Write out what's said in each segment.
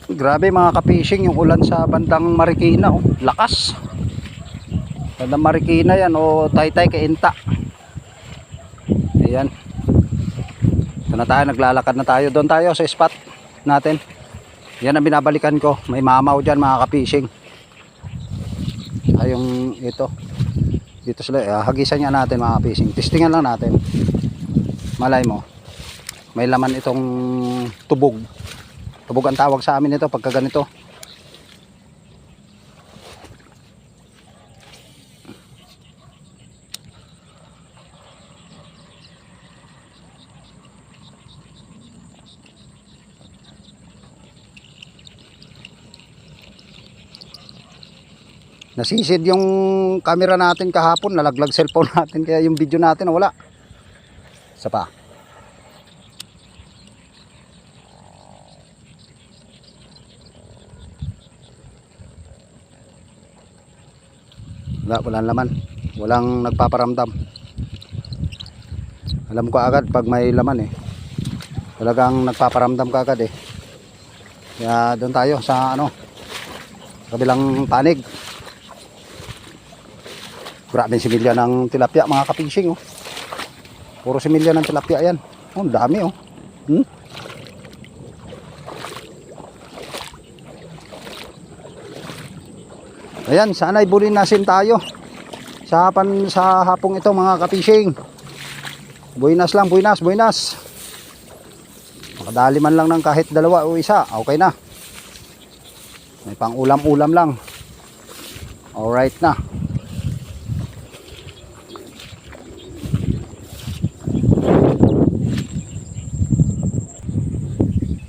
Grabe mga ka-fishing, yung ulan sa bandang Marikina, oh. Lakas. Bandang Marikina yan, o Taytay Kainta. Ayan. Ito na tayo, naglalakad na tayo. Doon tayo sa spot natin. Yan ang binabalikan ko. May mamaw dyan mga ka-fishing. Ayong ito. Dito sila, hagisan niya natin mga ka-fishing. Testingan lang natin. Malay mo, may laman itong tubog. Tubog ang tawag sa amin ito pagka ganito. Nasisid yung camera natin kahapon, nalaglag cellphone natin, kaya yung video natin wala. Isa pa. Walang laman, walang nagpaparamdam. Alam ko agad pag may laman talagang nagpaparamdam ka agad kaya doon tayo sa kabilang panig. Grabe similya ng tilapia mga ka-fishing, puro similya ng tilapia yan. Dami Ayan, sana ibulin nasin tayo sa hapong ito mga ka-fishing. Buenas lang, buenas. Makadali man lang ng kahit dalawa o isa, okay na. May pang ulam-ulam lang. Alright na.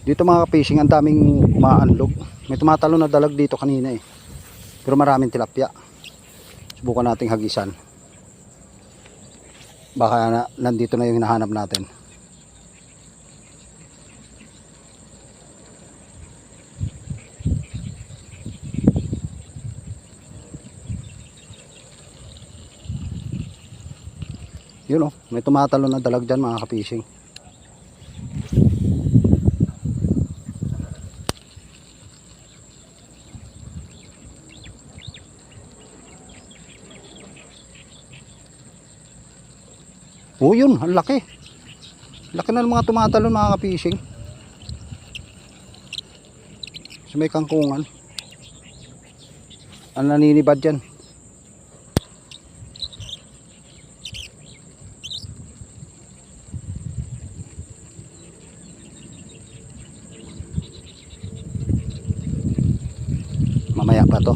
Dito mga ka-fishing, ang daming umaanlog. May tumatalo na dalag dito kanina pero maraming tilapia. Subukan nating hagisan. Baka nandito na yung hinahanap natin. Yun may tumatalo na dalag dyan mga ka-fishing. Yun, ang laki. Laki na ng mga tumatalon mga ka-fishing. So may kangkungan. Ang naninibad dyan. Mamaya pa to.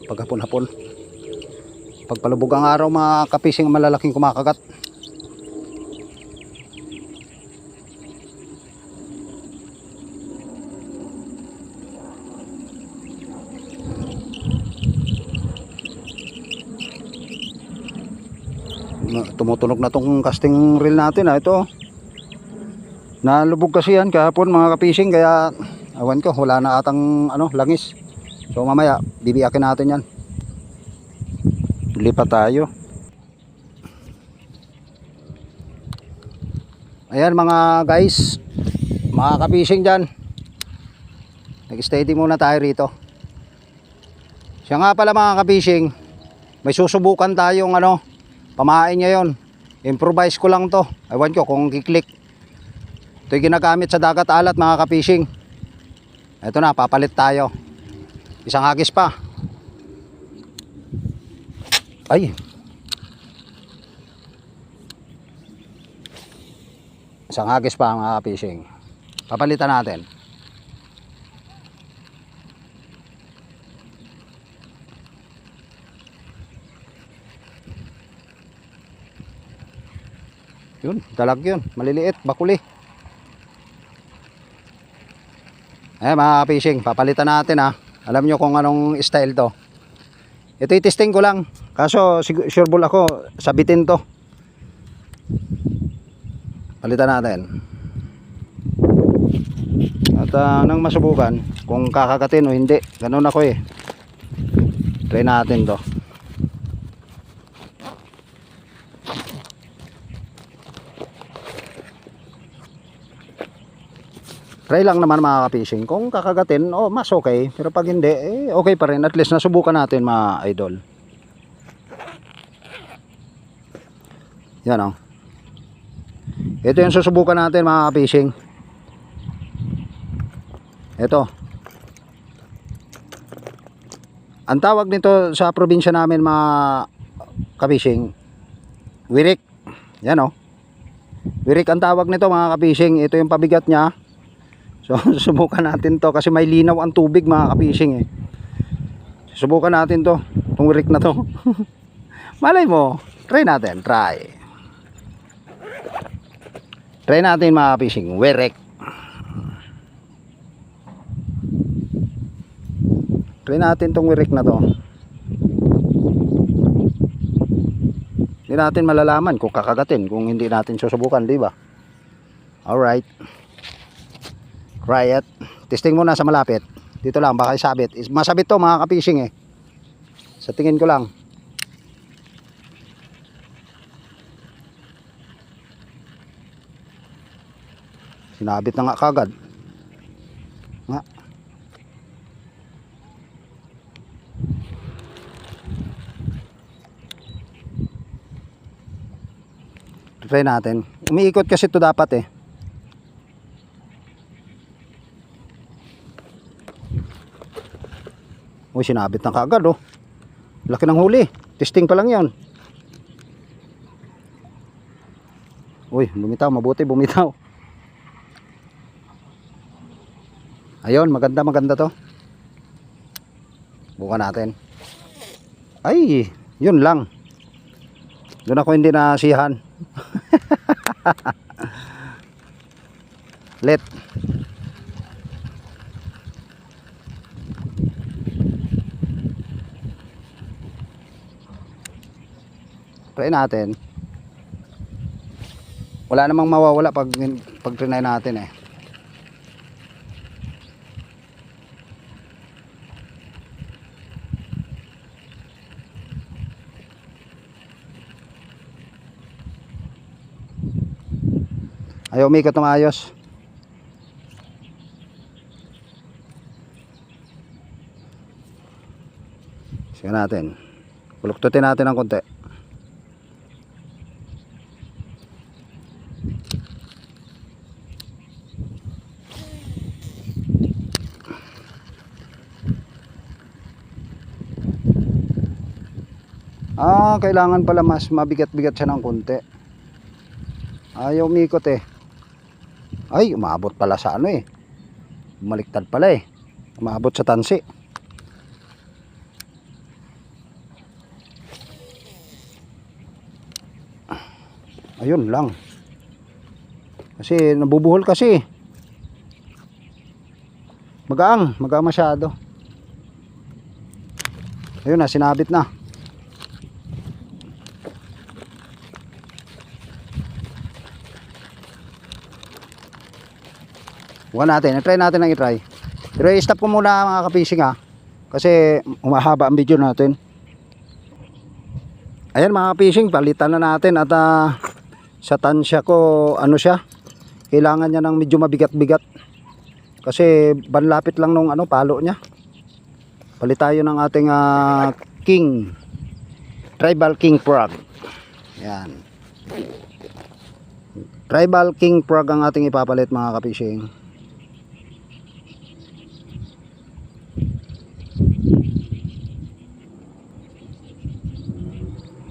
Pag hapon-hapon. Pagpalubog ang araw mga ka-fishing, malalaking kumakagat. Tumutunog na tong casting reel natin ito. Nalubog kasi yan kahapon mga ka-fishing, kaya awan ko, wala na atang langis. So mamaya bibiyakin natin yan. Lipat tayo. Ayan mga guys, mga ka-fishing dyan, nag-steady muna tayo rito. Siya nga pala mga ka-fishing, may susubukan tayong pamain ngayon. Improvise ko lang to. Ewan ko kung kiklik. Ito yung ginagamit sa dagat alat mga ka-fishing. Ito na, papalit tayo. Isang hagis pa. Ay. Isang hagis pa mga ka-fishing. Papalitan natin. Yun, dalag yun, maliliit, bakuli. Mga fishing, papalitan natin Alam nyo kung anong style to. Ito i-testing ko lang, kaso sure ball ako sabitin to. Palitan natin. At nang masubukan kung kakagatin o hindi. Ganun ako Try natin to. Try lang naman mga ka-fishing. Kung kakagatin, oh, mas okay. Pero pag hindi, eh, okay pa rin. At least nasubukan natin mga idol. Yan oh. Ito yung susubukan natin mga ka-fishing. Ito. Ang tawag nito sa probinsya namin mga ka-fishing, wirik. Yan oh. Wirik ang tawag nito mga ka-fishing. Ito yung pabigat niya. So subukan natin to kasi may linaw ang tubig mga ka-fishing eh. Subukan natin to. Itong wirik na to. Malay mo. Try natin. Try natin mga ka-fishing. Wirik. Try natin tong wirik na to. Hindi natin malalaman kung kakagatin kung hindi natin susubukan, di ba? Alright. Try it. Testing muna sa malapit. Dito lang, baka isabit. Masabit to mga ka-fishing eh. Sa tingin ko lang. Sinabit na nga kagad. Nga. Try natin. Umiikot kasi ito dapat eh. Uy, sinabit na kagad oh. Laki ng huli. Testing pa lang yon. Uy, bumitaw. Mabuti bumitaw. Ayun, maganda to. Bukan natin. Ay, yun lang. Doon ako hindi nasihan. Let. Try natin. Wala namang mawawala pag trinay natin eh. Ayaw umikot ng ayos. Sige natin. Puluktutin natin ng konti. Kailangan pala mas mabigat-bigat siya ng konti. Ayaw umikot eh. Ay, umabot pala sa ano eh. Bumaliktad pala eh. Umabot sa tansi. Ayun lang. Kasi nabubuhol kasi. Magaang masyado. Ayun na, sinabit na. Bukan natin, try natin ang i-try. Pero i-stop ko muna mga ka-fishing ha. Kasi umahaba ang video natin. Ayan mga ka-fishing, palitan na natin. At sa tansya ko, ano siya, kailangan niya ng medyo mabigat-bigat. Kasi banlapit lang nung palo niya. Palit tayo ng ating king. Tribal king frog. Yan. Tribal king frog ang ating ipapalit mga ka-fishing.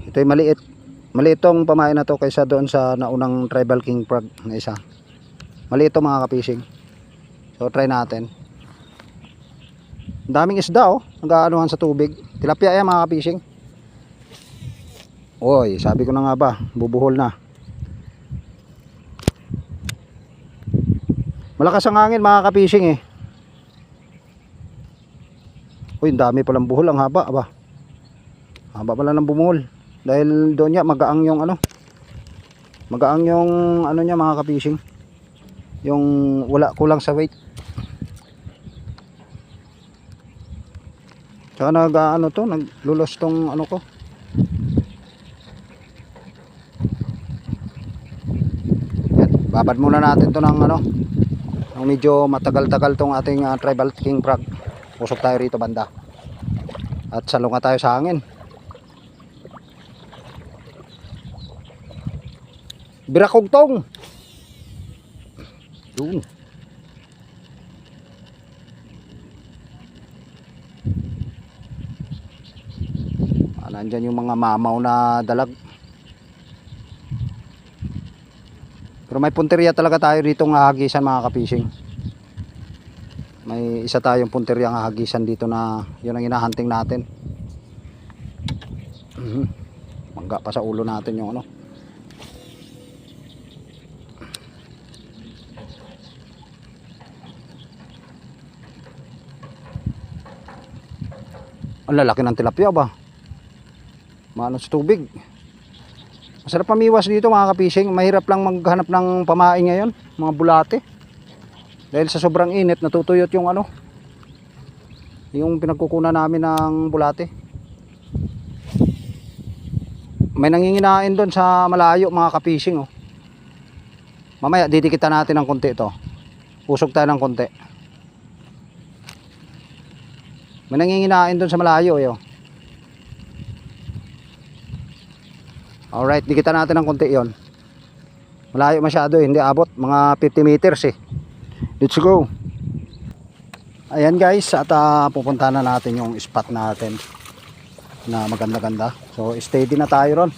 Ito ay maliit. Maliit tong pamain na to kaysa doon sa naunang tribal king frog na isa. Maliit to mga ka-fishing. So try natin. Ang daming isda oh. Nag-aanuhan sa tubig. Tilapia yan mga ka-fishing. Oy, sabi ko na nga ba, bubuhol na. Malakas ang hangin mga ka-fishing eh. Uy, ang dami palang buhol, ang haba ba. Haba pala ng bumuhol. Dahil doon niya magaang yung magaang yung niya mga ka-fishing. Yung wala kulang sa weight. Tsaka naglulos tong ko. Yan, babad muna natin to ng medyo matagal-tagal tong ating tribal king frog. Usok tayo rito banda. At salunga tayo sa hangin. Birakugtong. Yun. Nandyan yung mga mamaw na dalag. Pero may punteriya talaga tayo dito ng hahagisan mga kapishing. May isa tayong punteriya ng hahagisan dito na yun ang hinahunting natin. Mangga pa sa ulo natin yung ano. Ang lalaki ng tilapia ba? Maano sa tubig. Masarap pamiwas dito mga kapishing. Mahirap lang maghanap ng pamain ngayon, mga bulate. Dahil sa sobrang init natutuyot yung ano, yung pinagkukunan namin ng bulate. May nanginginain doon sa malayo mga kapishing oh. Mamaya didikitan natin ng konti ito. Usog tayo ng konti. May nanginginain doon sa malayo eh oh. Alright, dikitan natin ng konti yon. Malayo masyado eh, hindi abot. Mga 50 meters eh. Let's go. Ayan guys, at pupunta na natin yung spot natin na maganda-ganda. So steady na tayo ron.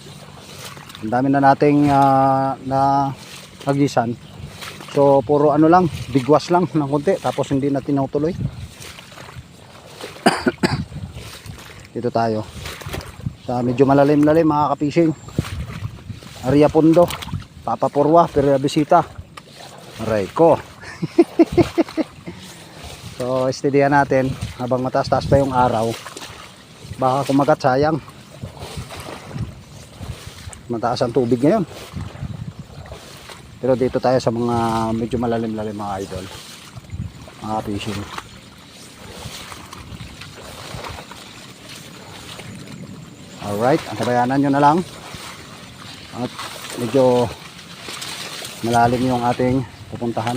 Ang dami na nating na hagisan. So puro ano lang, bigwas lang ng konti. Tapos hindi na tinutuloy. Dito tayo sa medyo malalim-lalim mga kapishing. Aria Pundo, Papa Porwa, Perea Bisita, aray ko. So steadyan natin habang mataas-taas pa yung araw. Baka kumagat, sayang. Mataas ang tubig ngayon. Pero dito tayo sa mga medyo malalim-lalim mga idol, mga fishing. Alright, antabayanan nyo na lang. At medyo malalim yung ating pupuntahan.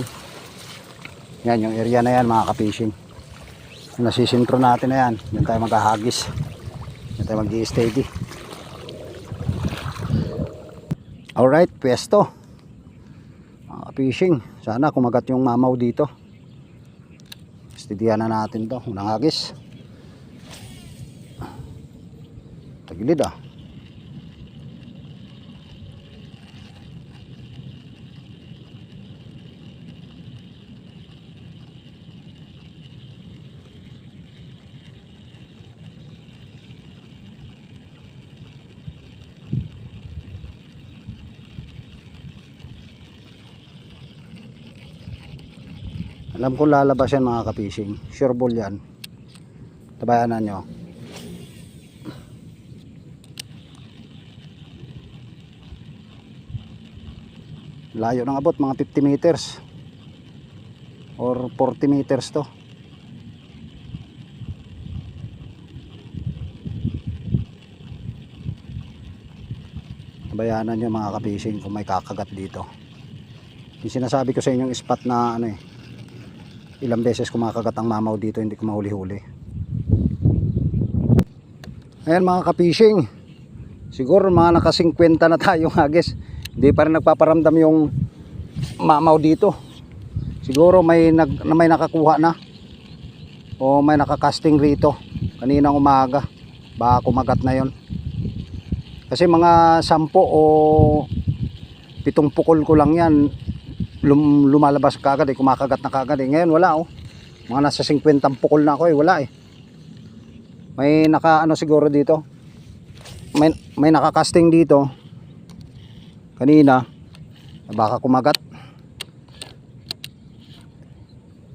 Yan yung area na yan mga kapishing. Nasisintro natin na yan. Yan tayo maghahagis. Yan tayo mag-i-steady. Alright, pwesto mga kapishing. Sana kumagat yung mamaw dito. Steadyan na natin to. Unang hagis. Tagilid ah. Alam ko lalabas yan mga kapishing. Sure ball yan. Tabayanan nyo. Layo ng abot, mga 50 meters or 40 meters to. Tabayanan nyo mga kapishing kung may kakagat dito. Yung sinasabi ko sa inyong spot na ano eh, ilang beses kumakagat ang mamaw dito, hindi ko mahuli-huli. Ayan mga kapishing, siguro mga naka 50 na tayo hagis. Hindi pa rin nagpaparamdam yung mamaw dito. Siguro may nakakuha na o may nakakasting rito kaninang umaga. Baka kumagat na yon. Kasi mga 10 o 7 pukol ko lang yan, lumalabas kagad eh, kumakagat na kagad eh. Ngayon wala oh. Mga nasa 50 pukol na ako eh, wala eh. May naka siguro dito. May nakakasting dito kanina, baka kumagat.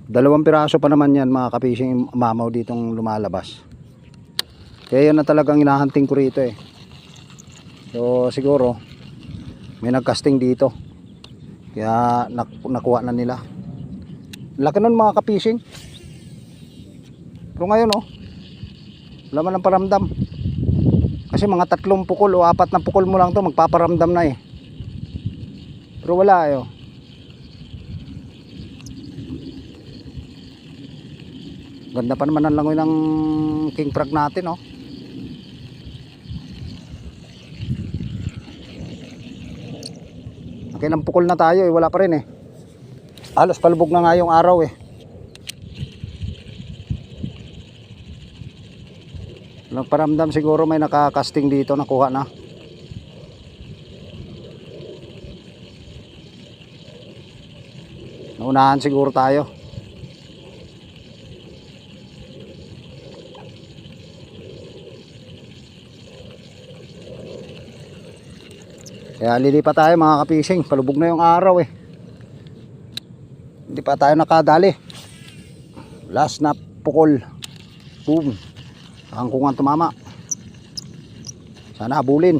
2 piraso pa naman yan mga kapishing mamaw ditong lumalabas. Kaya yun na talagang hinahunting ko rito eh. So siguro may nagcasting dito, kaya nakuha na nila. Laki nun mga kapishing. Pero ngayon oh, wala man ang paramdam. Kasi mga 3 pukol o 4 na pukol mo lang to, magpaparamdam na eh. Pero wala eh oh. Ganda pa naman ang langoy ng king frog natin, oh. Okay, nang pukol na tayo eh, wala pa rin eh. Halos palubog na nga yung araw eh. Nagparamdam siguro may nakakasting dito, nakuha na. Naunahan siguro tayo. Kaya lilipat tayo mga kapising, palubog na yung araw eh. Hindi pa tayo nakadali. Last na pukol. Boom. Kangkungan tumama. Sana habulin.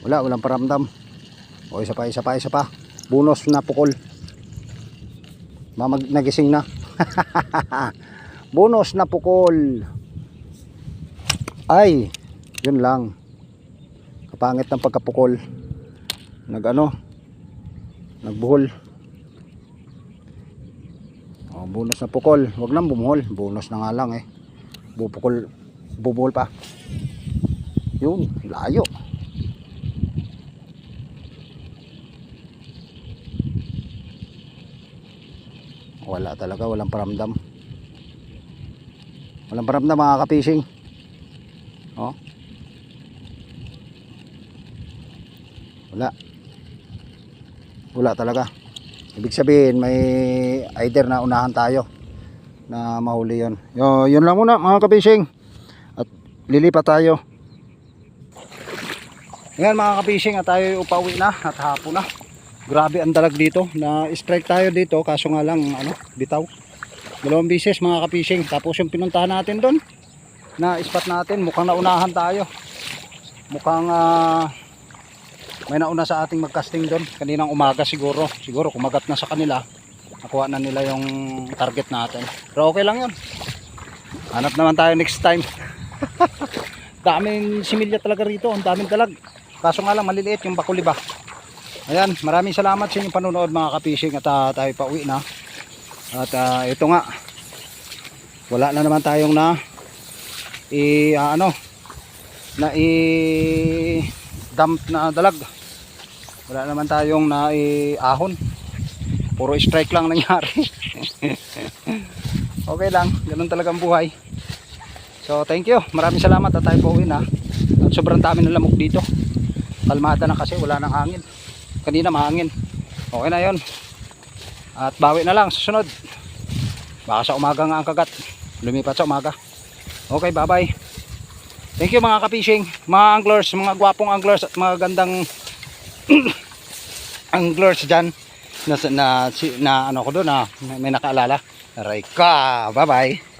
Walang paramdam. O isa pa. Bonus na pukol. Nagising na. Bonus na pukol. Ay, yun lang. Kapangit ng pagkapukol. Nagbuhol. Oh, bonus na pukol. Wag nang bumuhol. Bonus na nga lang eh. Bubuhol pa. Yun, layo. Wala talaga, walang paramdam. Walang paramdam mga kapising. Oh. Wala talaga. Ibig sabihin may either na unahan tayo na mahuli yon. Yun lang muna mga kapising. At lilipat tayo. Ngayon mga kapising, at tayo upauwi na at hapon na. Grabe ang dalag dito. Na-strike tayo dito kaso nga lang bitaw. 2 beses mga kapising. Tapos yung pinuntahan natin doon na spot natin, mukhang naunahan tayo. Mukhang may nauna sa ating magcasting doon. Kaninang umaga siguro kumagat na sa kanila. Nakuha na nila yung target natin. Pero okay lang yun. Hanap naman tayo next time. Daming similya talaga rito. Ang daming dalag. Kaso nga lang maliliit yung bakuli ba. Ayan, maraming salamat sa inyong panonood mga kapising. At tayo pa uwi na. At ito nga, wala na naman tayong dump na dalag. Wala naman tayong ahon. Puro strike lang nangyari. Okay lang, ganun talagang buhay. So thank you, maraming salamat at tayo pa uwi na. At sobrang dami ng lamok dito. Kalmada na kasi, wala nang hangin. Kanina mahangin. Okay na yon. At bawi na lang susunod. Baka sa umaga nga ang kagat. Lumipat sa umaga. Okay, bye bye. Thank you mga kapising, mga anglers, mga gwapong anglers at mga gandang anglers dyan na may nakaalala. Aray ka, bye bye.